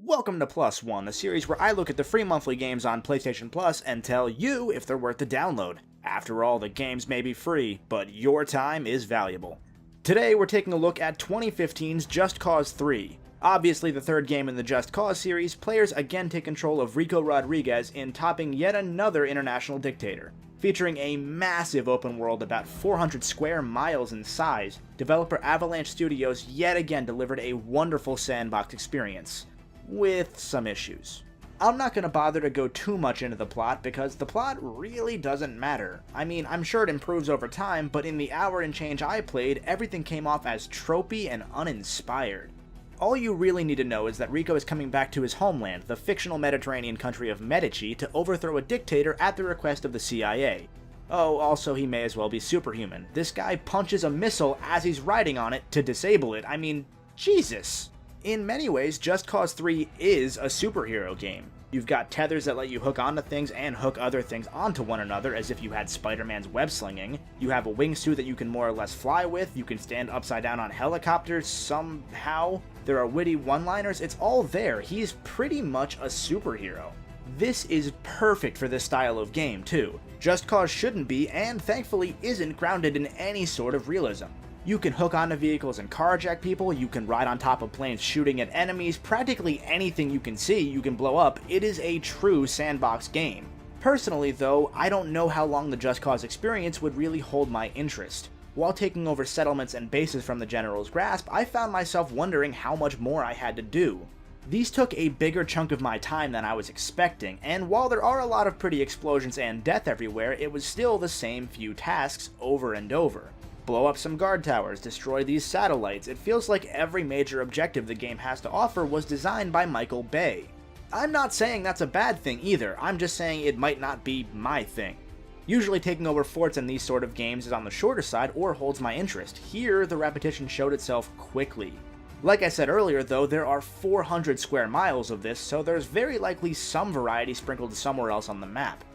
Welcome to PLUSone, the series where I look at the free monthly games on PlayStation Plus and tell you if they're worth the download. After all, the games may be free, but your time is valuable. Today we're taking a look at 2015's Just Cause 3. Obviously the third game in the Just Cause series, players again take control of Rico Rodriguez in topping yet another international dictator. Featuring a massive open world about 400 square miles in size, developer Avalanche Studios yet again delivered a wonderful sandbox experience, with some issues. I'm not going to bother to go too much into the plot because the plot really doesn't matter. I mean, I'm sure it improves over time, but in the hour and change I played, everything came off as tropey and uninspired. All you really need to know is that Rico is coming back to his homeland, the fictional Mediterranean country of Medici, to overthrow a dictator at the request of the CIA. Oh, also he may as well be superhuman. This guy punches a missile as he's riding on it to disable it. I mean, Jesus! In many ways, Just Cause 3 is a superhero game. You've got tethers that let you hook onto things and hook other things onto one another as if you had Spider-Man's web slinging. You have a wingsuit that you can more or less fly with, you can stand upside down on helicopters somehow. There are witty one-liners, it's all there. He's pretty much a superhero. This is perfect for this style of game too. Just Cause shouldn't be, and thankfully isn't, grounded in any sort of realism. You can hook onto vehicles and carjack people, you can ride on top of planes shooting at enemies, practically anything you can see you can blow up. It is a true sandbox game. Personally though, I don't know how long the Just Cause experience would really hold my interest. While taking over settlements and bases from the General's grasp, I found myself wondering how much more I had to do. These took a bigger chunk of my time than I was expecting, and while there are a lot of pretty explosions and death everywhere, it was still the same few tasks over and over. Blow up some guard towers, destroy these satellites. It feels like every major objective the game has to offer was designed by Michael Bay. I'm not saying that's a bad thing either, I'm just saying it might not be my thing. Usually taking over forts in these sort of games is on the shorter side or holds my interest. Here, the repetition showed itself quickly. Like I said earlier though, there are 400 square miles of this, so there's very likely some variety sprinkled somewhere else on the map.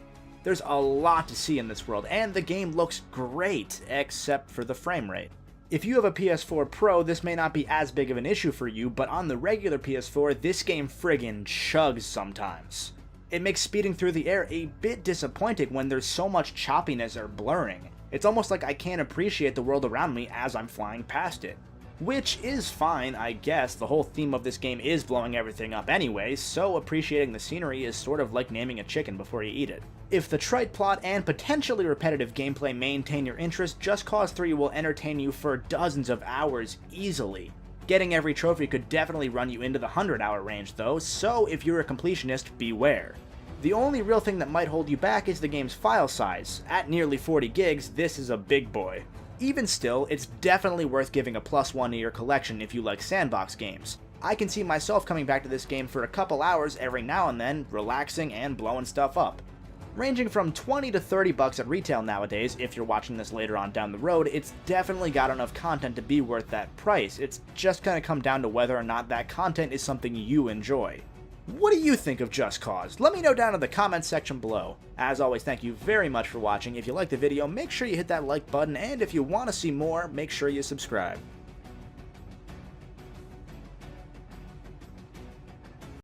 There's a lot to see in this world, and the game looks great, except for the frame rate. If you have a PS4 Pro, this may not be as big of an issue for you, but on the regular PS4, this game friggin' chugs sometimes. It makes speeding through the air a bit disappointing when there's so much choppiness or blurring. It's almost like I can't appreciate the world around me as I'm flying past it. Which is fine, I guess. The whole theme of this game is blowing everything up anyway, so appreciating the scenery is sort of like naming a chicken before you eat it. If the trite plot and potentially repetitive gameplay maintain your interest, Just Cause 3 will entertain you for dozens of hours easily. Getting every trophy could definitely run you into the 100-hour range though, so if you're a completionist, beware. The only real thing that might hold you back is the game's file size. At nearly 40 gigs, this is a big boy. Even still, it's definitely worth giving a +1 to your collection if you like sandbox games. I can see myself coming back to this game for a couple hours every now and then, relaxing and blowing stuff up. Ranging from 20 to 30 bucks at retail nowadays, if you're watching this later on down the road, it's definitely got enough content to be worth that price. It's just gonna come down to whether or not that content is something you enjoy. What do you think of Just Cause? Let me know down in the comments section below. As always, thank you very much for watching. If you liked the video, make sure you hit that like button, and if you want to see more, make sure you subscribe.